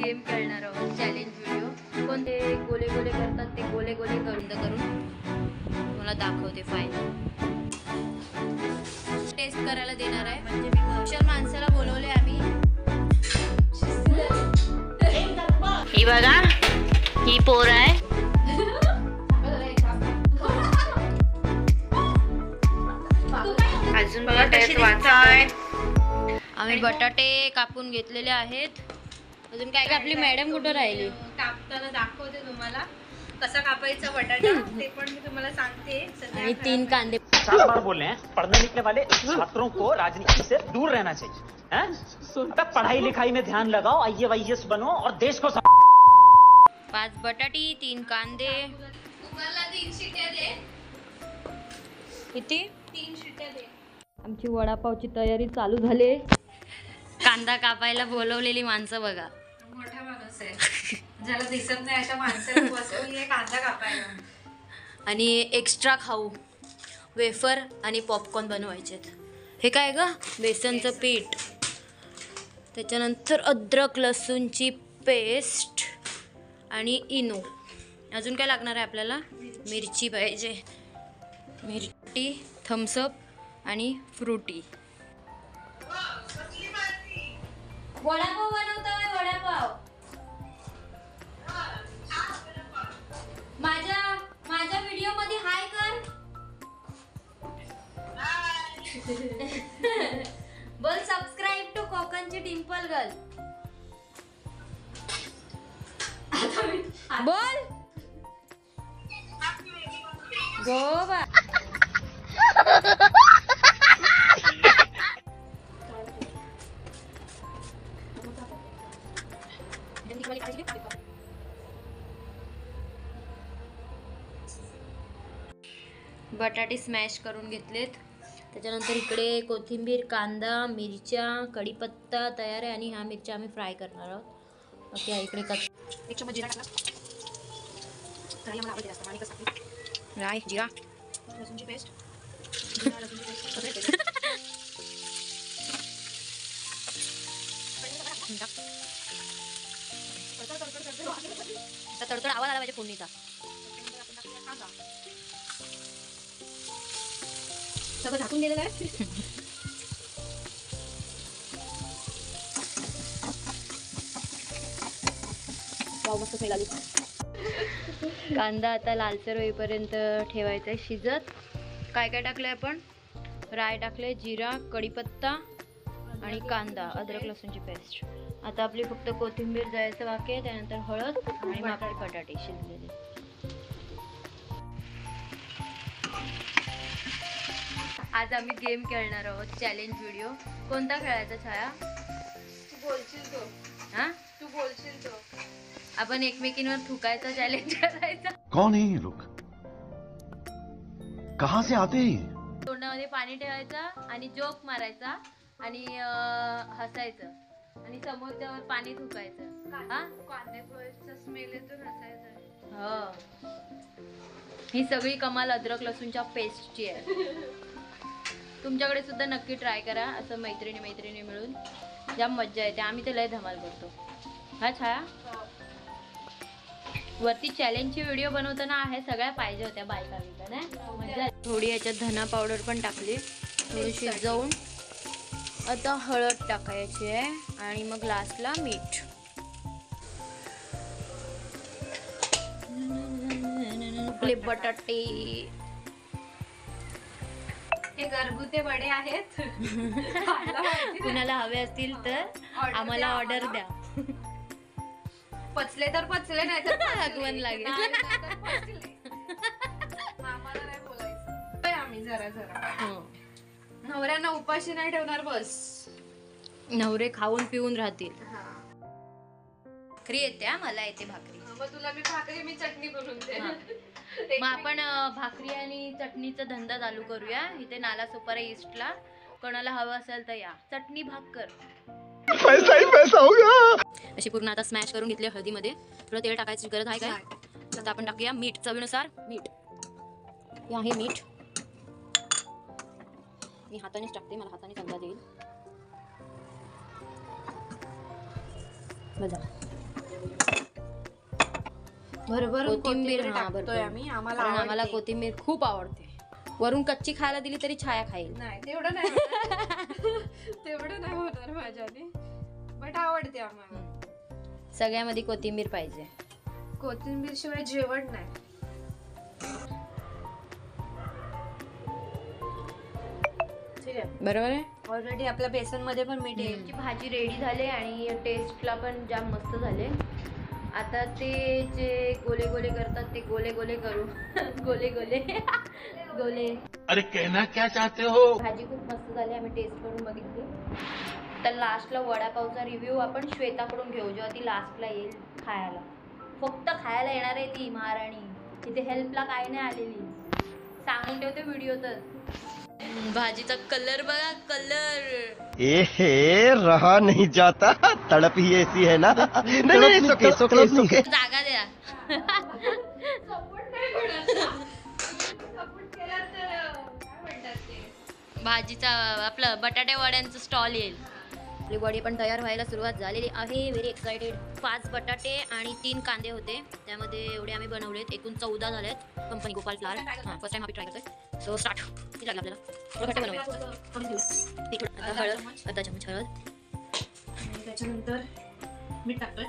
Game खेळणार आहोत, challenge video. कोणते गोले गोले करतात ते गोले गोले बंद करून मला दाखवते. फायनल टेस्ट करायला देणार आहे. म्हणजे मी कुशल माणसाला बोलवले आम्ही. ही बघा, ही पोर आहे. अजून बघा टेस्ट वाचाय. आम्ही बटाटे कापून घेतलेले आहेत. अजून काय काय आपली मॅडम कुठं राहिली? कापताना दाखवते तुम्हाला कसा कापायचा बटाटा ते पण मी तुम्हाला सांगते. आणि 3 कांदे. 4 बार बोले हैं पढ़ने लिखने वाले छात्रों को राजनीति से दूर रहना चाहिए हैं? पढ़ाई लिखाई में ध्यान लगाओ, IAS बनो और देश को 5 बटाटी, 3 कांदे. कुकरला 3 शिट्ट्या दे. किती? 3 शिट्ट्या दे. आमची वडापावची तयारी चालू झाली. कांदा कापायला बोलवलेली माणसं बघा. मोठा माणूस आहे ज्याला दिसत नाही अशा माणसाला बसवली आहे कांदा कापायला. आणि एक्स्ट्रा खाऊ वेफर आणि पॉपकॉर्न बनवायचेत. हे काय ग? बेसनचं पीठ, त्याच्यानंतर अद्रक लसूणची पेस्ट आणि इनो. अजून काय लागणार आहे आपल्याला? मिरची पाहिजे, मिरची, थम्सअप आणि फ्रुटी. वडापाव बनवतोय, वडापाव. माझ्या व्हिडिओ मध्ये हाय कर. बोल सबस्क्राईब टू कोकणची डिंपल गर्ल. बोल गोवा. बटाटे स्मॅश करून घेतलेत. त्याच्यानंतर इकडे कोथिंबीर, कांदा, मिरच्या, कढीपत्ता तयार आहे. आणि ह्या मिरच्या आम्ही फ्राय करणार आहोत. ओके, इकडे एक चमच जिरा टाकला. राय, जिरा, लसूणची पेस्ट, तडतड आवाज आला पाहिजे फोडणीचा. सगळं झाकून गेलेलं आहे. वाव, मस्त स्मेल आली. कांदा आता लालसर होईपर्यंत ठेवायचा आहे शिजत. काय काय टाकलंय आपण? राय टाकले, जिरा, कढीपत्ता आणि कांदा, अद्रक लसूणची पेस्ट. आता आपली फक्त कोथिंबीर जायचं बाकी आहे. त्यानंतर हळद आणि मग आपले बटाटे शिजलेले. आज आम्ही गेम खेळणार आहोत, चॅलेंज व्हिडिओ. कोणता खेळायचा छाया? तू बोलशील तो. हा, तू बोलशील तो. आपण एकमेकींवर थुकायचा चॅलेंज करायचा. कौन है ये लोग? कहां से आते हैं? तोंडामध्ये पाणी ठेवायचं आणि जोक मारायचा आणि हसायचं आणि समोरच्यावर पाणी थुकायचं. हा, कांद्याचा स्मेल येतो हसायचा. हो, ही सगळी कमाल अद्रक लसूणच्या पेस्टची आहे. तुमच्याकडे सुद्धा नक्की ट्राय करा असं मैत्रिणी मिळून. जाम मज्जा येते. आम्ही तर लय धमाल करतो. हा छाया, वरती चॅलेंजची व्हिडिओ बनवताना आहे सगळ्या पाहिजे होत्या बायका बिका ना. मज्जा. थोडी याच्यात धना पावडर पण टाकली, थोडी शिजवून. आता हळद टाकायची आहे आणि मग लास्टला मीठ. आपले बटाटे. हे घरगुती वडे आहेत. कुणाला हवे असतील तर आम्हाला ऑर्डर द्या. पचले तर पचले, नाही तर आगमन लागेल. आम्हाला नाही बोलायचं. आम्ही जरा नवऱ्यांना उपाशी नाही ठेवणार. बस नवरे खाऊन पिऊन राहतील. भाकरी येते, मला येते भाकरी. मग तुला मी भाकरी, मी चटणी करून दे. मग आपण भाकरी आणि चटणीचा धंदा चालू करूया इथे नाला सोपारा ईस्टला. कोणाला हवं असेल तर या. चटणी भाकर, पैसा ही पैसा होगा. अशी पूर्ण आता स्मॅश करून घेतली. हळदीमध्ये थोडं तेल टाकायची गरज आहे काय? आता आपण टाकूया मीठ, चवीनुसार मीठ. हे आहे मीठ. मी हातानेच टाकते, मला हाताने अंदाज येईल. बघा भरभर कोथिंबीर टाकतोय आम्ही. आम्हाला आम्हाला आवडते. कोथिंबीर खूप आवडते. वरून कच्ची खायला दिली तरी छाया खाईल. नाही तेवढं नाही होणार. तेवढं नाही होणार माझ्याने, बट आवडते आम्हाला. सगळ्यामध्ये कोथिंबीर पाहिजे. कोथिंबीर शिवाय जेवण नाही. ठीक आहे, बरोबर आहे. ऑलरेडी आपल्या बेसन मध्ये पण मीठ आहे. भाजी रेडी झाले आणि टेस्टला पण जाम मस्त झाले. आता ते जे गोले गोले करतात ते गोले गोले करू. गोले गोले गोले. अरे कहना क्या चाहते हो? भाजी खूप मस्त झाली. आम्ही टेस्ट करून बघितली. तर लास्टला वडापावचा रिव्ह्यू आपण श्वेताकडून घेऊ, जेव्हा ती लास्टला येईल खायला. फक्त खायला येणार आहे ती महाराणी. तिथे हेल्पला काय नाही आलेली. सांगून ठेवते व्हिडिओतच. भाजीचा कलर बघा, कलर. ए रहा नहीं जाता, तड़प ही ऐसी है ना. नहीं सोके जागा द्या. भाजीचा आपलं बटाटे वड्यांचं स्टॉल येईल. आपली वडी पण तयार व्हायला सुरुवात झालेली आहे. Very excited. 5 बटाटे आणि 3 कांदे होते, त्यामध्ये एवढे आम्ही बनवलेत. एकूण 14 झालेत. Company Gopal flower. हां, फर्स्ट टाइम आम्ही ट्राय करतोय. So start. किती लागलं आपल्याला? थोडं घट्ट बनवूया. आता हळद, अर्धा चमच हळद. त्याच्यानंतर मीठ टाकतोय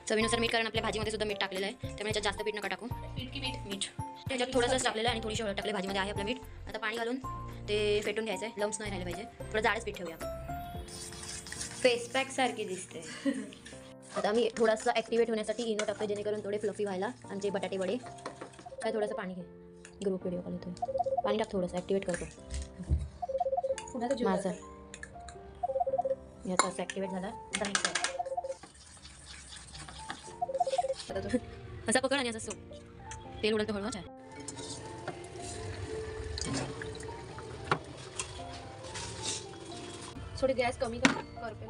चवीनुसार मीठ, कारण आपल्या भाजीमध्ये सुद्धा मीठ टाकलेलं आहे, त्यामुळे याच्यात जास्त पीठ नका टाकू. मीठ त्याच्यात थोडंसं टाकलेलं आहे आणि थोडीशी हळद टाकले. भाजीमध्ये आहे आपलं मीठ. आता पाणी घालून ते फेटून घ्यायचं आहे. लम्स नाही राहिले पाहिजे. थोडं जाडच पीठ ठेवूया. फेस पॅक सारखी दिसते. आता आम्ही थोडंसं ॲक्टिवेट होण्यासाठी इनो टाकतो, जेणेकरून थोडे फ्लफी व्हायला आमचे बटाटे वडे. काय थोडंसं पाणी घे. ग्रुप व्हिडिओ कॉल येतोय. पाणी टाक थोडंसं, ॲक्टिवेट करतो माझं. याचा असं ॲक्टिवेट झाला. आता मिक्स आहे. असा पकड आणि असं सोड. तेल उडतं हळू. थोडी गॅस कमी करते.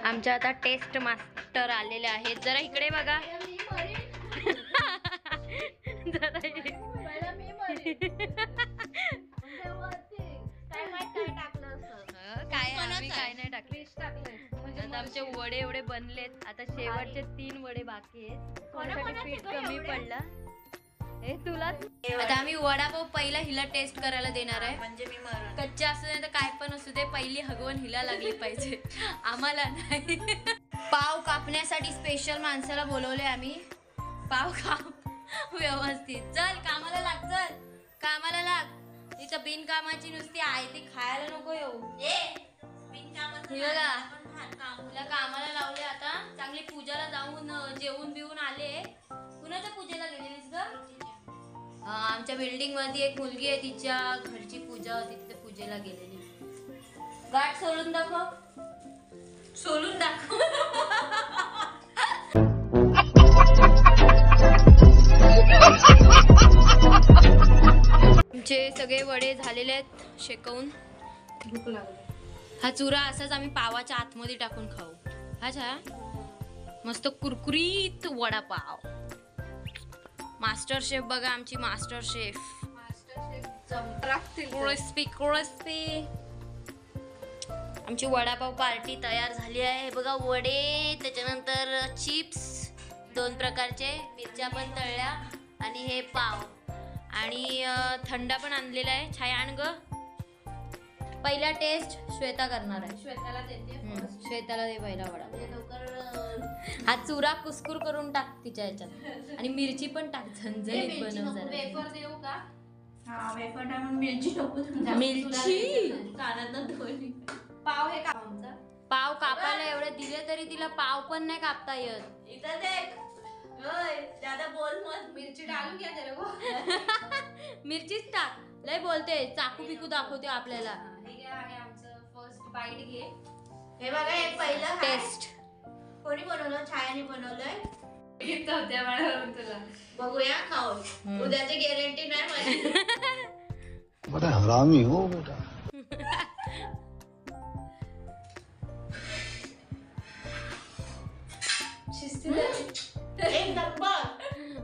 आमच्या आता टेस्ट मास्टर आलेले आहेत. जरा इकडे बघा. जरा काय आम्ही काय नाही टाकले. आता आमचे वडे एवढे बनलेत. आता शेवटचे 3 वडे बाकी आहेत. कोणासाठी पीठ कमी पडलं हे तुला. आता आम्ही वडापाव पहिला हिला टेस्ट करायला देणार आहे. म्हणजे मी कच्चे असू दे तर काय पण असू दे, पहिली हगवण हिला लागली पाहिजे, आम्हाला नाही. पाव कापण्यासाठी स्पेशल माणसाला बोलवले आम्ही. पाव काप व्यवस्थित. चल कामाला लाग. चल कामाला लाग. तिथं बिनकामाची नुसती आहे ती खायला नको येऊ. तुला कामाला लावले. आता चांगली पूजाला जाऊन जेवून बिवून आले. कुणाच्या पूजेला गेलेलीस ग? आमच्या बिल्डिंग मध्ये एक मुलगी आहे, तिच्या घरची पूजा होती, तिथे पूजेला गेलेली. गाठ सोलून दाखव. सोलून दाखव. आमचे सगळे वडे झालेले आहेत शेकवून. भूक लागली. हा चुरा असाच आम्ही पावाच्या आतमध्ये टाकून खाऊ. अच्छा, मस्त कुरकुरीत वडापाव. मास्टर शेफ बघा, आमची मास्टर शेफ. Crispy crispy. आमची वडापाव पार्टी तयार झाली आहे. बघा वडे, त्याच्यानंतर चिप्स 2 प्रकारचे, मिरच्या पण तळल्या आणि हे पाव आणि थंडा पण आणलेला आहे. छाया आण ग. पहिला टेस्ट श्वेता करणार आहे. श्वेताला देते. श्वेताला दे पहिला वडा. हा चुरा कुस्कुर करून टाक तिच्या ह्याच्यात आणि मिरची पण टाक. झणझणीत बनव जरा. वेफर देऊ का? हा वेफर टाकून मिरची नको. मिरची पाव हे का आमचा? पाव कापायला एवढे दिले तरी तिला पाव पण नाही कापता येत. इधर देख. ओय ज्यादा बोल मत. मिरची डालू क्या तेरे को? मिरचीच टाक. लय बोलते. चाकू पिकू दाखवते आपल्याला. आणि आमचं फर्स्ट बाईट घे. हे बघा, हे पहिलं टेस्ट कोणी बनवलं? छायाने बनवलंय. तुला बघूया खाऊन. उद्याची गॅरंटी नाही माझी. बड़ा हरामी हो बेटा.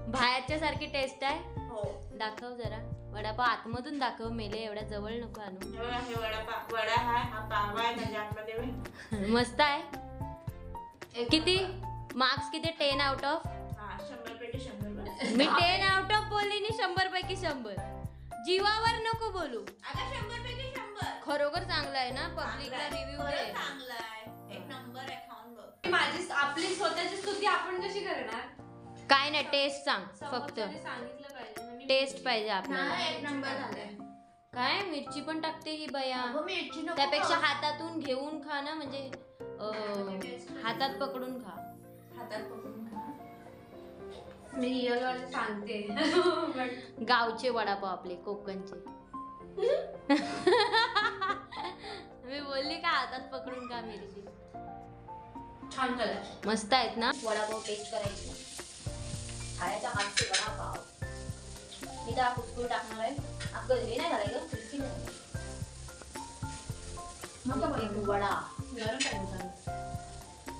बाहेरच्या सारखी टेस्ट आहे. हो. दाखव जरा. वडापाव आतमधून दाखव. मेले एवढ्या जवळ नको आणू. हे वडा हा पाव आहे त्याच्या आतमध्ये. मस्त आहे. किती मार्क्स किती? 10 आउट ऑफ? 100 पैकी 100. मी 10 आउट ऑफ बोलली नी, 100 पैकी 100. जीवावर नको बोलू. आता 100 पैकी 100. खरोखर चांगलं आहे ना, पब्लिकला रिव्ह्यू दे. चांगला आहे. एक नंबर आहे, खाऊन बघ. माझी आपली स्वतःची स्तुती आपण कशी करणार? काय नाही, टेस्ट सांग फक्त. समोरच्याने सांगितलं पाहिजे ना, मी- टेस्ट पाहिजे आपल्याला. एक नंबर झालाय. काय मिरची पण टाकते ही बया. मिरची नको त्यापेक्षा खाऊ. हातातून घेऊन खा ना, म्हणजे हातात पकडून खा. हातात पकडून खा. मी रिअल वाले सांगते. But गावचे वडापाव आपले कोकणचे. मी बोलली का हातात पकडून खा मिरची. छान झालं. मस्त आहेत ना वडापाव. टेस्ट करायची खायचा हातचे वडापाव. मी तर कुसकुर टाकणार आहे. आपलं हे नाही झालंय ग, क्रिस्पी नाही झालंय. एक वडा गरम पाहिजे.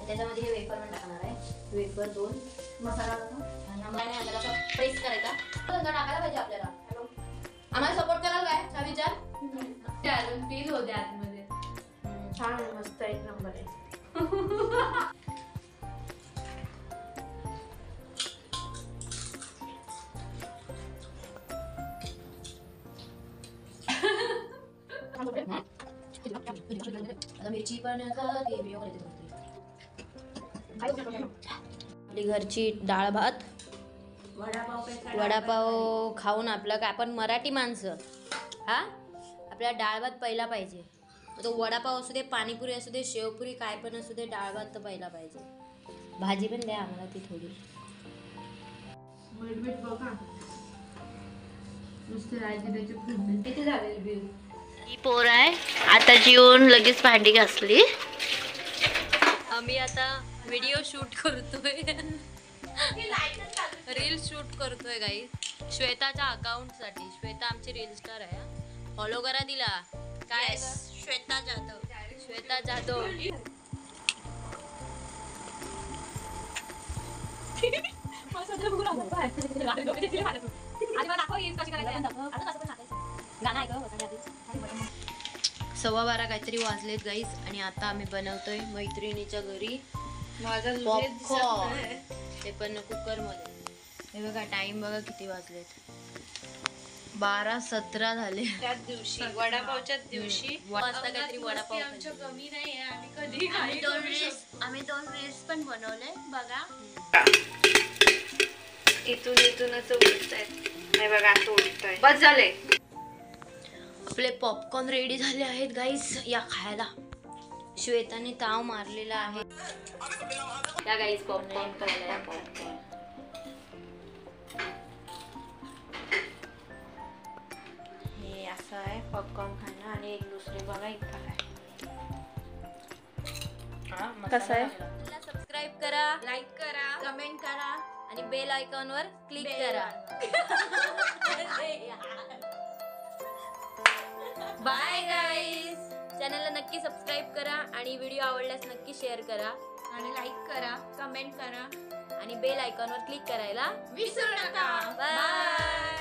त्याच्यामध्ये हे वेफर पण टाकणार आहे. वेफर 2 मसाला टाका. नाही आता असं प्रेस करायचा. टाकायला पाहिजे आपल्याला. आम्हाला सपोर्ट कराल काय हा विचार. अजून फील होते आतमध्ये. छान आहे, मस्त एक नंबर आहे. आता मिरची पण आपली घरची डाळ भात वडापाव खाऊन आपलं काय, आपण मराठी माणसं हा, आपल्याला डाळ भात पहिला पाहिजे. तो वडापाव असू दे, पाणीपुरी असू दे, शेवपुरी काय पण असू दे, डाळ भात तर पहिला पाहिजे. भाजी पण द्या आम्हाला ती थोडी. मीठ बघा. नुसते राहायचे त्याचे खूप किती झाले बिल. ही पोर आहे आता जेवून लगेच भांडी घासली. आम्ही आता व्हिडिओ शूट करतोय, रील शूट करतोय गाई श्वेताच्या अकाउंट साठी. श्वेता आमची रील स्टार आहे, फॉलो करा तिला. काय श्वेता जाधव. श्वेता जाधव. सव्वा 12 काहीतरी वाजलेत गाईस, आणि आता आम्ही बनवतोय मैत्रिणीच्या घरी पॉपकॉर्न. ते पण कुकर मध्ये. हे बघा टाइम बघा किती वाजलेत. 12:17 झाले. त्याच दिवशी वडापावच्या दिवशी वाजता काहीतरी वडापाव आमच्या कमी नाही आहे. आम्ही कधी आम्ही दोन रील्स पण बनवले बघा. इथूनच उडतायत. नाही बघा असं उडतंय. बस झाले. आपले पॉपकॉर्न रेडी झाले आहेत गाईस, या खायला. श्वेताने ताव मारलेला आहे. या गाईस पॉपकॉर्न खायला. हे असं आहे पॉपकॉर्न खाणं. आणि एक दुसरे बघा इथं आहे. कसं आहे? सबस्क्राईब करा, लाईक करा, कमेंट करा आणि बेल आयकॉन वर क्लिक करा. बाय गाईस. चॅनलला नक्की सबस्क्राईब करा आणि व्हिडिओ आवडल्यास नक्की शेअर करा आणि लाईक करा, कमेंट करा आणि बेल आयकॉन वर क्लिक करायला विसरू नका. बाय.